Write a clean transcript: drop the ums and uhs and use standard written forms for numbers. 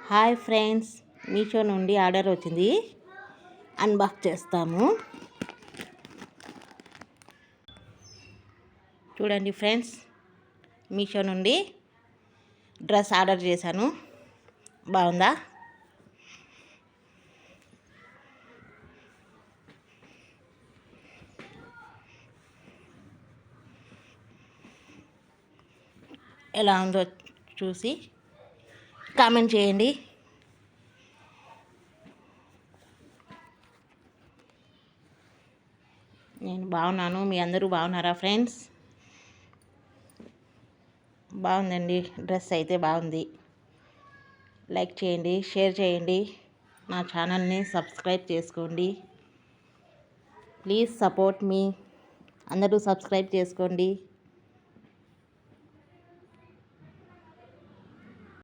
Hi friends, Meesho నుండి order వచ్చింది, unbox చేస్తాము. చూడండి ఫ్రెండ్స్, మీషో నుండి డ్రెస్ ఆర్డర్ చేశాను. బాగుందా? ఎలా ఉందో చూసి కామెంట్ చేయండి. నేను బాగున్నాను, మీ అందరూ బాగున్నారా ఫ్రెండ్స్? బాగుందండి, డ్రెస్ అయితే బాగుంది. లైక్ చేయండి, షేర్ చేయండి, నా ఛానల్ని సబ్స్క్రైబ్ చేసుకోండి. ప్లీజ్ సపోర్ట్ మీ. అందరూ సబ్స్క్రైబ్ చేసుకోండి.